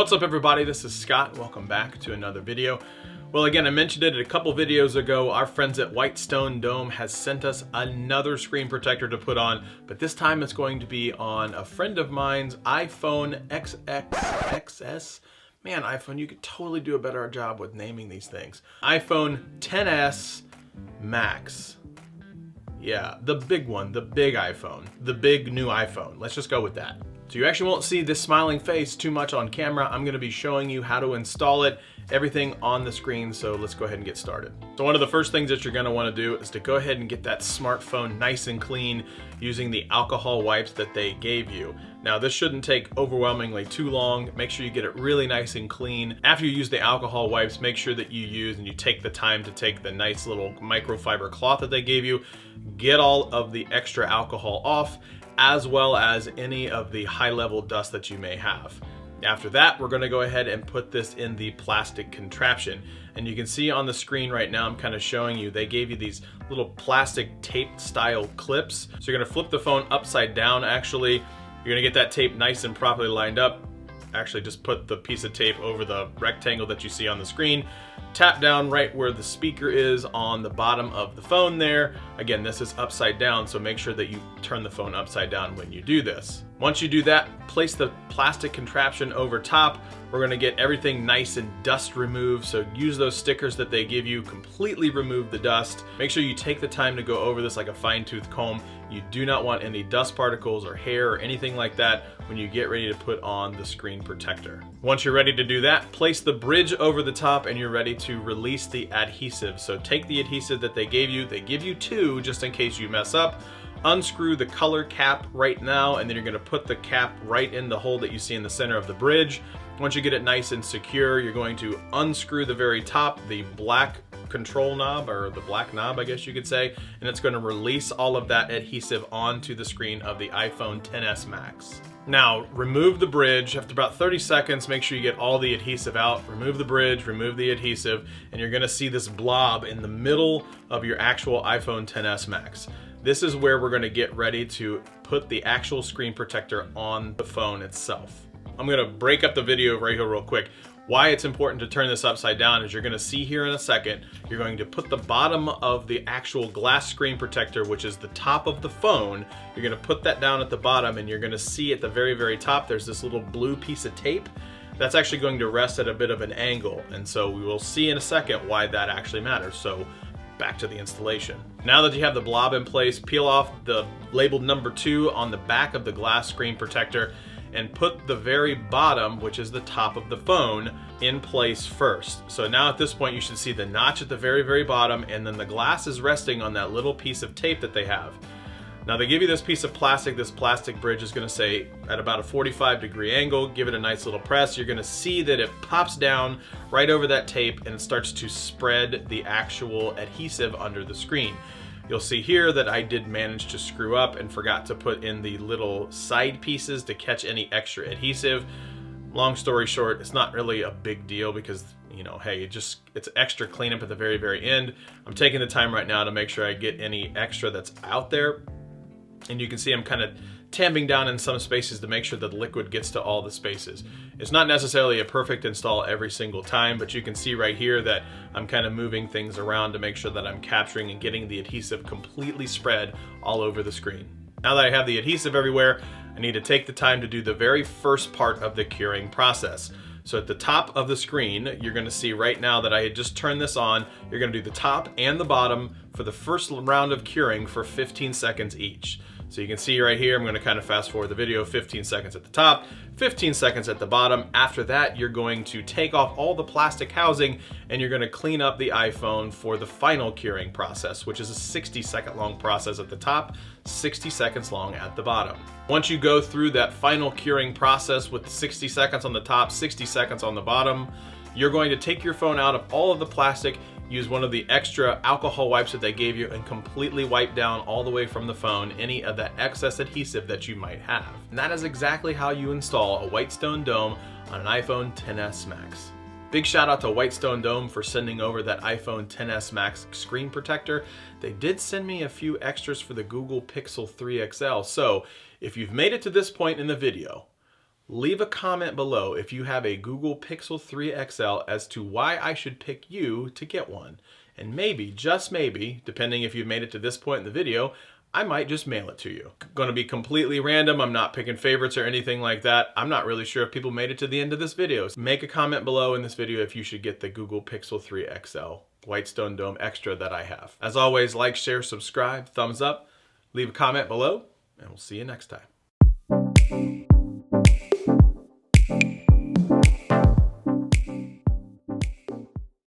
What's up everybody, this is Scott. Welcome back to another video. Well, again, I mentioned it a couple videos ago. Our friends at Whitestone Dome has sent us another screen protector to put on, but this time it's going to be on a friend of mine's iPhone XS. Man, iPhone, you could totally do a better job with naming these things. iPhone XS Max. Yeah, the big one, the big iPhone, the big new iPhone. Let's just go with that. So you actually won't see this smiling face too much on camera. I'm gonna be showing you how to install it, everything on the screen, so let's go ahead and get started. So one of the first things that you're gonna wanna do is to go ahead and get that smartphone nice and clean using the alcohol wipes that they gave you. Now this shouldn't take overwhelmingly too long. Make sure you get it really nice and clean. After you use the alcohol wipes, make sure that you use and you take the time to take the nice little microfiber cloth that they gave you, get all of the extra alcohol off, as well as any of the high-level dust that you may have. After that, we're gonna go ahead and put this in the plastic contraption. And you can see on the screen right now, I'm kind of showing you, they gave you these little plastic tape style clips. So you're gonna flip the phone upside down actually. You're gonna get that tape nice and properly lined up. Actually just put the piece of tape over the rectangle that you see on the screen. Tap down right where the speaker is on the bottom of the phone there. Again, this is upside down, so make sure that you turn the phone upside down when you do this. Once you do that, place the plastic contraption over top. We're gonna get everything nice and dust removed, so use those stickers that they give you, completely remove the dust. Make sure you take the time to go over this like a fine-tooth comb. You do not want any dust particles or hair or anything like that when you get ready to put on the screen protector. Once you're ready to do that, place the bridge over the top and you're ready to release the adhesive. So take the adhesive that they give you two just in case you mess up. Unscrew the color cap right now, and then you're gonna put the cap right in the hole that you see in the center of the bridge. Once you get it nice and secure, you're going to unscrew the very top, the black control knob, or the black knob, I guess you could say, and it's gonna release all of that adhesive onto the screen of the iPhone XS Max. Now, remove the bridge. After about 30 seconds, make sure you get all the adhesive out. Remove the bridge, remove the adhesive, and you're gonna see this blob in the middle of your actual iPhone XS Max. This is where we're gonna get ready to put the actual screen protector on the phone itself. I'm gonna break up the video right here real quick. Why it's important to turn this upside down is you're gonna see here in a second, you're going to put the bottom of the actual glass screen protector, which is the top of the phone, you're gonna put that down at the bottom, and you're gonna see at the very, very top, there's this little blue piece of tape. That's actually going to rest at a bit of an angle. And so we will see in a second why that actually matters. So back to the installation. Now that you have the blob in place, peel off the labeled number 2 on the back of the glass screen protector and put the very bottom, which is the top of the phone, in place first. So now at this point you should see the notch at the very, very bottom, and then the glass is resting on that little piece of tape that they have. Now they give you this piece of plastic. This plastic bridge is gonna say at about a 45-degree angle, give it a nice little press. You're gonna see that it pops down right over that tape and it starts to spread the actual adhesive under the screen. You'll see here that I did manage to screw up and forgot to put in the little side pieces to catch any extra adhesive. Long story short, it's not really a big deal because, you know, hey, it's extra cleanup at the very, very end. I'm taking the time right now to make sure I get any extra that's out there. And you can see I'm kind of tamping down in some spaces to make sure that the liquid gets to all the spaces. It's not necessarily a perfect install every single time, but you can see right here that I'm kind of moving things around to make sure that I'm capturing and getting the adhesive completely spread all over the screen. Now that I have the adhesive everywhere, I need to take the time to do the very first part of the curing process. So at the top of the screen, you're gonna see right now that I had just turned this on. You're gonna do the top and the bottom for the first round of curing for 15 seconds each. So you can see right here, I'm gonna kind of fast forward the video, 15 seconds at the top, 15 seconds at the bottom. After that, you're going to take off all the plastic housing and you're gonna clean up the iPhone for the final curing process, which is a 60-second long process at the top, 60 seconds long at the bottom. Once you go through that final curing process with 60 seconds on the top, 60 seconds on the bottom, you're going to take your phone out of all of the plastic, use one of the extra alcohol wipes that they gave you, and completely wipe down all the way from the phone any of that excess adhesive that you might have. And that is exactly how you install a Whitestone Dome on an iPhone XS Max. Big shout out to Whitestone Dome for sending over that iPhone XS Max screen protector. They did send me a few extras for the Google Pixel 3 XL. So if you've made it to this point in the video, Leave a comment below if you have a Google Pixel 3 XL as to why I should pick you to get one. And maybe, just maybe, depending if you've made it to this point in the video, I might just mail it to you. Going to be completely random. I'm not picking favorites or anything like that. I'm not really sure if people made it to the end of this video. So make a comment below in this video if you should get the Google Pixel 3 XL Whitestone Dome Extra that I have. As always, like, share, subscribe, thumbs up, leave a comment below, and we'll see you next time.